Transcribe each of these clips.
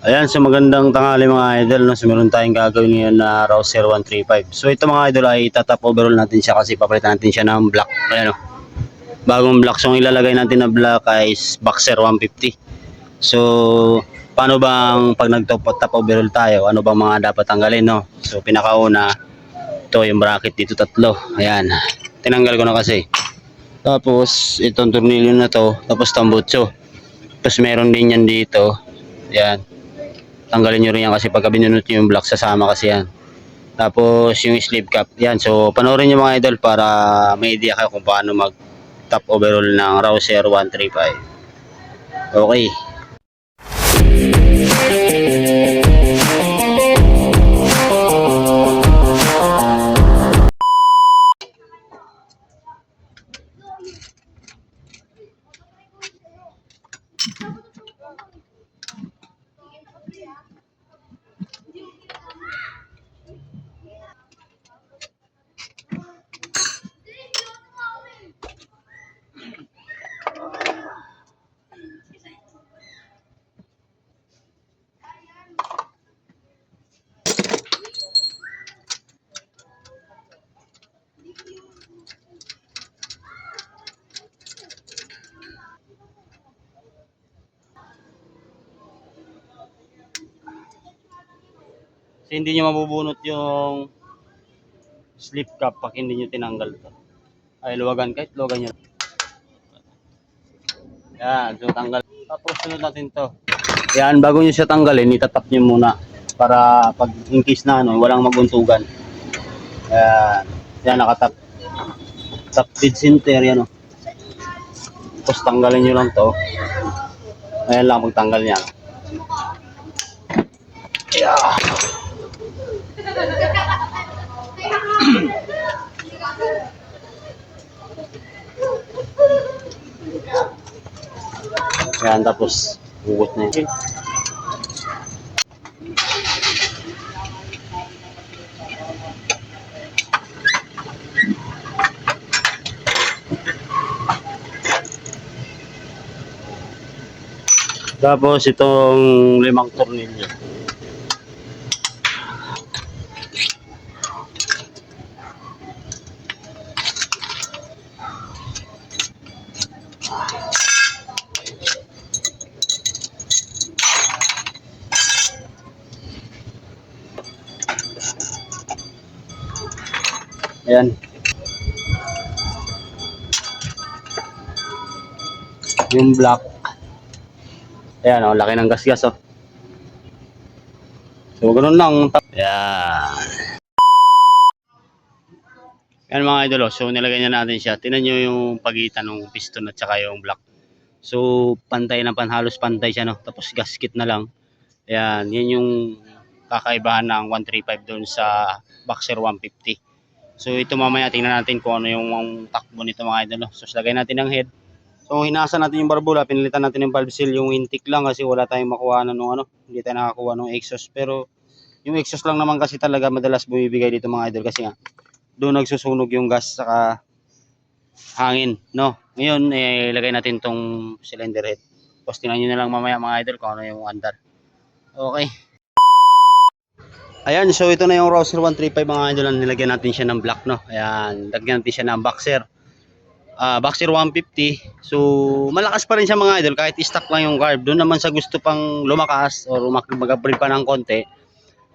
Ayan, so magandang tanghali mga idol, no? So meron tayong gagawin ngayon na Rouser 135. So ito mga idol ay tatap overall natin siya kasi papalitan natin siya ng black. Ayan, no? Bagong black. So ang ilalagay natin na black ay Boxer 150. So paano bang pag nag-top overall tayo, ano bang mga dapat tanggalin, no? So pinakauna, ito yung bracket dito tatlo. Ayan, tinanggal ko na kasi. Tapos itong tornilyo na to, tapos tambutso. Tapos meron din yan dito. Ayan. Tanggalin nyo rin yan kasi pagka binunot nyo yung block sasama kasi yan. Tapos yung sleeve cap yan. So panoorin nyo mga idol para may idea kayo kung paano mag top overall ng Rouser 135. Okay. Kasi hindi nyo mabubunot yung sleeve cap pag hindi nyo tinanggal to. Ay luwagan kahit luwagan nyo. Yan, so tanggal. Tapos sunod natin to. Yan, bago nyo siya tanggalin, itatap nyo muna para pag in case na ano, walang maguntugan. Yan, yan nakatap. Tap dead center yan o. Tapos tanggalin nyo lang to. Ayan lang pagtanggal niya. Yeah. Yan, tapos hugot na yun. Tapos itong 5 tornilyo. Ayan. Yung black. Ayan o, laki ng gasgas o. So, ganun lang. Ayan. Ayan mga idol o. So, nilagay na natin siya. Tingnan nyo yung pagitan ng piston at saka yung black. So, pantay na halos pantay siya no. Tapos gasket na lang. Ayan, yan yung kakaibahan ng 135 doon sa Boxer 150. So ito mamaya tingnan natin kung ano yung takbo nito mga idol. So lagay natin ang head. So hinasa natin yung barbula, pinalitan natin yung valve seal, yung intake lang kasi wala tayong makuha ng ano, hindi tayo nakakuha ng exhaust. Pero yung exhaust lang naman kasi talaga madalas bumibigay dito mga idol kasi nga doon nagsusunog yung gas saka hangin, no. Ngayon ilagay natin tong cylinder head. Tapos tingnan niyo na lang mamaya mga idol kung ano yung andar. Okay. Ayan, so ito na yung Rouser 135 mga idol. Nilagyan natin siya ng black, no. Ayan, lagyan natin siya ng Boxer. Boxer 150. So, malakas pa rin siya mga idol kahit stock lang yung carb. Doon naman sa gusto pang lumakas or mag-upgrade pa ng konti,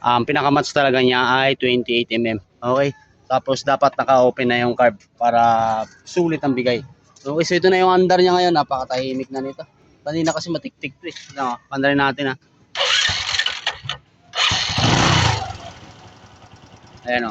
pinaka-match talaga niya ay 28mm. Okay? Tapos dapat naka-open na yung carb para sulit ang bigay. Okay, so ito na yung andar niya ngayon. Napakatahimik na nito. Kanina kasi matik-tik to eh. No, pandarin natin ha. Ayan o.